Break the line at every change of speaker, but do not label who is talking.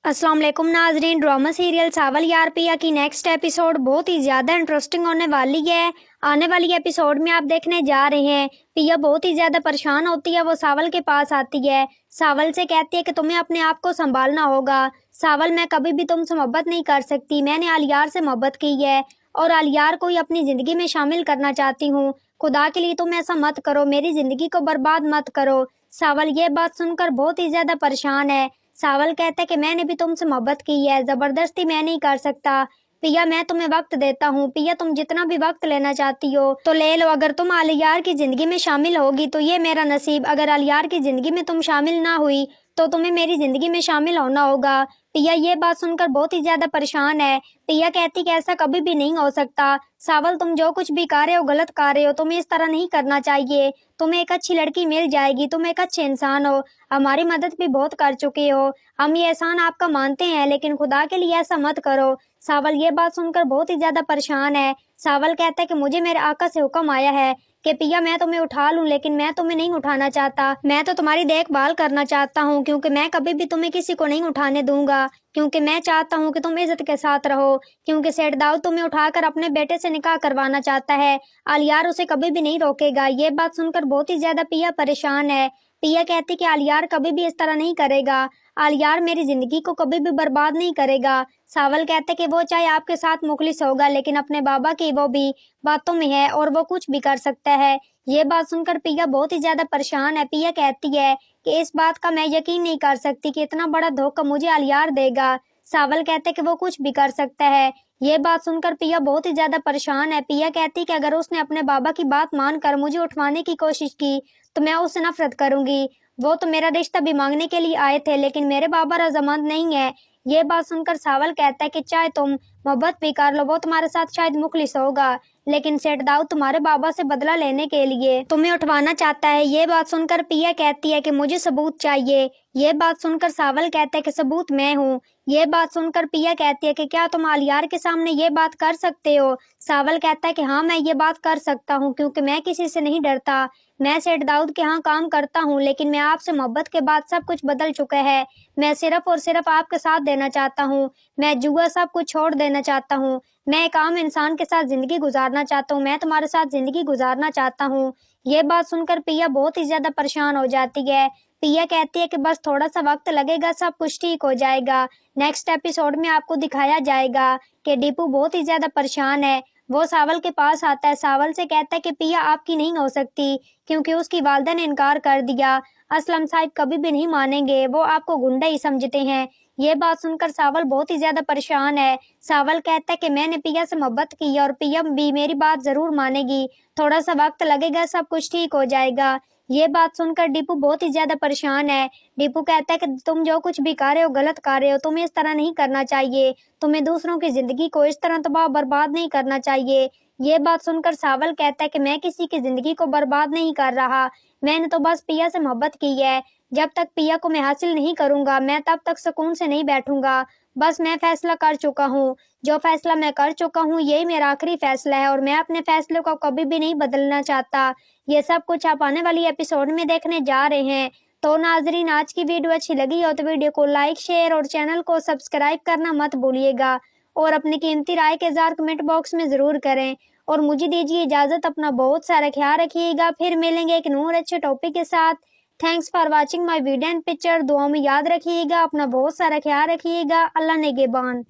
अस्सलाम वालेकुम नाजरीन। ड्रामा सीरियल सावल यार पिया की नेक्स्ट एपिसोड बहुत ही ज़्यादा इंटरेस्टिंग होने वाली है। आने वाली एपिसोड में आप देखने जा रहे हैं पिया बहुत ही ज़्यादा परेशान होती है। वो सावल के पास आती है, सावल से कहती है कि तुम्हें अपने आप को संभालना होगा। सावल, मैं कभी भी तुमसे मोहब्बत नहीं कर सकती। मैंने आलियार से मोहब्बत की है और आलियार को ही अपनी ज़िंदगी में शामिल करना चाहती हूँ। खुदा के लिए तुम ऐसा मत करो, मेरी ज़िंदगी को बर्बाद मत करो। सावल ये बात सुनकर बहुत ही ज़्यादा परेशान है। सावल कहता है कि मैंने भी तुमसे मोहब्बत की है, जबरदस्ती मैं नहीं कर सकता। पिया, मैं तुम्हें वक्त देता हूँ। पिया, तुम जितना भी वक्त लेना चाहती हो तो ले लो। अगर तुम आलियार की जिंदगी में शामिल होगी तो ये मेरा नसीब, अगर आलियार की जिंदगी में तुम शामिल ना हुई तो तुम्हें मेरी जिंदगी में शामिल होना होगा। पिया ये बात सुनकर बहुत ही ज्यादा परेशान है। पिया कहती कि ऐसा कभी भी नहीं हो सकता। सावल, तुम जो कुछ भी कर रहे हो गलत कर रहे हो, तुम्हें इस तरह नहीं करना चाहिए। तुम्हें एक अच्छी लड़की मिल जाएगी, तुम एक अच्छे इंसान हो, हमारी मदद भी बहुत कर चुके हो, हम ये एहसान आपका मानते हैं, लेकिन खुदा के लिए ऐसा मत करो। सावल ये बात सुनकर बहुत ही ज्यादा परेशान है। सावल कहता है कि मुझे मेरे आका से हुक्म आया है कि पिया मैं तुम्हें उठा लूं, लेकिन मैं तुम्हें नहीं उठाना चाहता। मैं तो तुम्हारी देखभाल करना चाहता हूं, क्योंकि मैं कभी भी तुम्हें किसी को नहीं उठाने दूंगा, क्योंकि मैं चाहता हूं कि तुम इज्जत के साथ रहो। क्योंकि सेठ दाऊद तुम्हें उठाकर अपने बेटे से निकाह करवाना चाहता है, आलियार उसे कभी भी नहीं रोकेगा। ये बात सुनकर बहुत ही ज्यादा पिया परेशान है। पिया कहती कि आलियार कभी भी इस तरह नहीं करेगा, आलियार मेरी जिंदगी को कभी भी बर्बाद नहीं करेगा। सावल कहते कि वो चाहे आपके साथ मुखलिस होगा, लेकिन अपने बाबा की वो भी बातों में है और वो कुछ भी कर सकता है। ये बात सुनकर पिया बहुत ही ज्यादा परेशान है। पिया कहती है कि इस बात का मैं यकीन नहीं कर सकती कि इतना बड़ा धोखा मुझे आलियार देगा। सावल कहते कि वो कुछ भी कर सकता है। ये बात सुनकर पिया बहुत ही ज्यादा परेशान है। पिया कहती कि अगर उसने अपने बाबा की बात मानकर मुझे उठवाने की कोशिश की तो मैं उससे नफरत करूंगी। वो तो मेरा रिश्ता भी मांगने के लिए आए थे, लेकिन मेरे बाबा रजामंद नहीं है। ये बात सुनकर सावल कहता है कि चाहे तुम मोहब्बत भी कर लो, वो तुम्हारे साथ शायद मुखलिस होगा, लेकिन सेठ दाऊद तुम्हारे बाबा से बदला लेने के लिए तुम्हें उठवाना चाहता है। ये बात सुनकर पिया कहती है कि मुझे सबूत चाहिए। ये बात सुनकर सावल कहता है कि सबूत मैं हूँ। ये बात सुनकर पिया कहती है कि क्या तुम आलियार के सामने ये बात कर सकते हो? सावल कहता है कि हाँ, मैं ये बात कर सकता हूँ, क्योंकि मैं किसी से नहीं डरता। मैं सेठ दाऊद के यहाँ काम करता हूँ, लेकिन मैं आपसे मोहब्बत के बाद सब कुछ बदल चुका है। मैं सिर्फ और सिर्फ आपके साथ देना चाहता हूँ। मैं जुआ सब कुछ छोड़ देना चाहता हूँ। मैं एक आम इंसान के साथ जिंदगी गुजारना चाहता हूँ। मैं तुम्हारे साथ जिंदगी गुजारना चाहता हूँ। ये बात सुनकर पिया बहुत ही ज्यादा परेशान हो जाती है। पिया कहती है कि बस थोड़ा सा वक्त लगेगा, सब कुछ ठीक हो जाएगा। नेक्स्ट एपिसोड में आपको दिखाया जाएगा कि दीपू बहुत ही ज्यादा परेशान है। वो सावल के पास आता है, सावल से कहता है कि पिया आपकी नहीं हो सकती, क्योंकि उसकी वालदा ने इनकार कर दिया। असलम साहब कभी भी नहीं मानेंगे, वो आपको गुंडा ही समझते हैं। ये बात सुनकर सावल बहुत ही ज्यादा परेशान है। सावल कहता है कि मैंने पिया से मोहब्बत की है और पिया भी मेरी बात जरूर मानेगी, थोड़ा सा वक्त लगेगा, सब कुछ ठीक हो जाएगा। ये बात सुनकर दीपू बहुत ही ज्यादा परेशान है। दीपू कहता है कि तुम जो कुछ भी कर रहे हो गलत कर रहे हो, तुम्हें इस तरह नहीं करना चाहिए, तुम्हें दूसरों की जिंदगी को इस तरह तबाह बर्बाद नहीं करना चाहिए। ये बात सुनकर सावल कहता है कि मैं किसी की जिंदगी को बर्बाद नहीं कर रहा, मैंने तो बस पिया से मोहब्बत की है। जब तक पिया को मैं हासिल नहीं करूंगा, मैं तब तक सुकून से नहीं बैठूंगा। बस मैं फैसला कर चुका हूँ, जो फैसला मैं कर चुका हूँ यही मेरा आखिरी फैसला है, और मैं अपने फैसले को कभी भी नहीं बदलना चाहता। ये सब कुछ आप आने वाली एपिसोड में देखने जा रहे हैं। तो नाजरीन, आज की वीडियो अच्छी लगी हो तो वीडियो को लाइक, शेयर और चैनल को सब्सक्राइब करना मत भूलिएगा, और अपनी कीमती राय के इज़हार कमेंट बॉक्स में जरूर करें। और मुझे दीजिए इजाजत, अपना बहुत सारा ख्याल रखिएगा। फिर मिलेंगे एक नूर अच्छे टॉपिक के साथ। Thanks for watching my video and picture. दुआ में याद रखिएगा, अपना बहुत सारा ख्याल रखिएगा। अल्लाह नेगेबान।